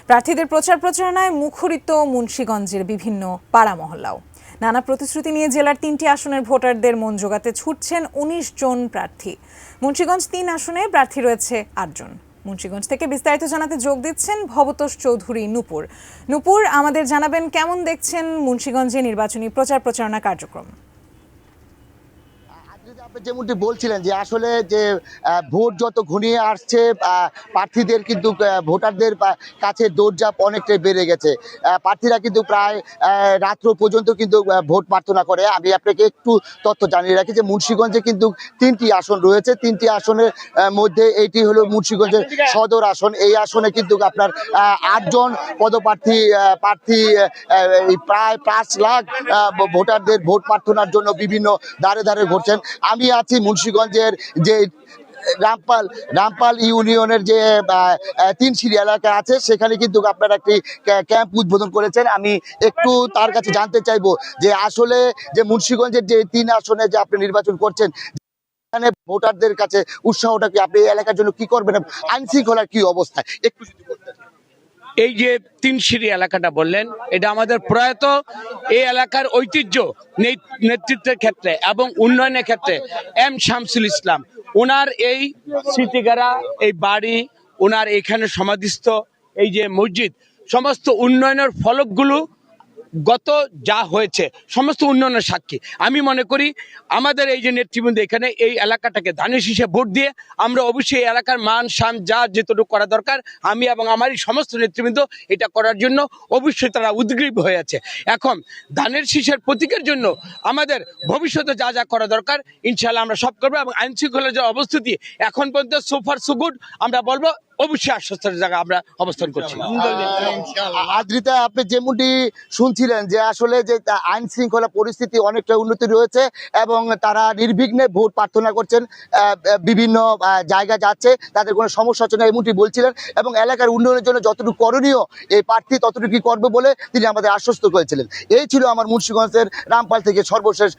প্রার্থীদের প্রচার প্রচারণায় মুখরিত মুন্সিগঞ্জের বিভিন্ন পাড়া মহল্লাও। নানা প্রতিশ্রুতি নিয়ে জেলার ৩টি আসনের ভোটারদের মন জোগাতে ছুটছেন ১৯ জন প্রার্থী। মুন্সিগঞ্জ ৩ আসনে প্রার্থী রয়েছে ৮ জন। মুন্সিগঞ্জ থেকে বিস্তারিত জানাতে যোগ দিচ্ছেন ভবতোষ চৌধুরী নূপুর, আমাদের জানাবেন কেমন দেখছেন মুন্সিগঞ্জে নির্বাচনী প্রচার প্রচারণা কার্যক্রম। যেমনটি বলছিলেন যে আসলে যে ভোট যত ঘনিয়ে আসছে প্রার্থীদের কিন্তু ভোটারদের কাছে দৌড়ঝাঁপ অনেকটাই বেড়ে গেছে। প্রার্থীরা কিন্তু প্রায় রাত্র পর্যন্ত কিন্তু ভোট প্রার্থনা করে। আমি আপনাকে একটু তথ্য জানিয়ে রাখি যে মুন্সিগঞ্জে কিন্তু ৩টি আসন রয়েছে। ৩টি আসনের মধ্যে এইটি হলো মুন্সিগঞ্জের সদর আসন। এই আসনে কিন্তু আপনার ৮ জন পদপ্রার্থী প্রায় ৫ লাখ ভোটারদের ভোট প্রার্থনার জন্য বিভিন্ন দ্বারে দ্বারে ঘুরছেন। আমি আছি মুন্সিগঞ্জের যে রামপাল ইউনিয়নের যে ৩ সিঁড়ি এলাকা আছে, সেখানে কিন্তু আপনারা একটি ক্যাম্প উদ্বোধন করেছেন। আমি একটু তার কাছে জানতে চাইবো যে আসলে যে মুন্সিগঞ্জের যে ৩ আসনে যে আপনি নির্বাচন করছেন, এখানে ভোটারদের কাছে উৎসাহটা কি, আপনি এলাকার জন্য কি করবেন, আইন শৃঙ্খলার কি অবস্থা একটু যদি বলতেন। এই যে ৩ সিঁড়ি এলাকাটা বললেন, এটা আমাদের প্রয়াত এই এলাকার ঐতিহ্য নেতৃত্বের ক্ষেত্রে এবং উন্নয়নের ক্ষেত্রে এম শামসুল ইসলাম, ওনার এই স্মৃতিগারা, এই বাড়ি, ওনার এখানে সমাধিস্থ এই যে মসজিদ, সমস্ত উন্নয়নের ফলকগুলো গত যা হয়েছে সমস্ত উন্নয়নের সাক্ষী। আমি মনে করি আমাদের এই যে নেতৃবৃন্দ এখানে এই এলাকাটাকে ধানের শীষে ভোট দিয়ে আমরা অবশ্যই এই এলাকার মান শান যা যেটুকু করা দরকার, আমি এবং আমারই সমস্ত নেতৃবৃন্দ এটা করার জন্য অবশ্যই তারা উদ্গ্রীব হয়ে আছে। এখন ধানের শীষের প্রতীকের জন্য আমাদের ভবিষ্যতে যা যা করা দরকার ইনশাআল্লাহ আমরা সব করবো। এবং আইন শৃঙ্খলার যে অবস্থিতি এখন পর্যন্ত সোফার সো গুড, আমরা বলবো অবশ্যই আশ্বস্তের জায়গা আমরা অবস্থান করছি। আদ্রিতা, আপনি যেমনটি শুনছিলেন যে আসলে যে আইন শৃঙ্খলা পরিস্থিতি অনেকটা উন্নতি রয়েছে এবং তারা নির্বিঘ্নে ভোট প্রার্থনা করছেন, বিভিন্ন জায়গা যাচ্ছে, তাদের কোনো সমস্যা হচ্ছে না এমনটি বলছিলেন। এবং এলাকার উন্নয়নের জন্য যতটুকু করণীয় এই প্রার্থী ততটুকু করবে বলে তিনি আমাদের আশ্বস্ত করেছিলেন। এই ছিল আমার মুন্সিগঞ্জের রামপাল থেকে সর্বশেষ।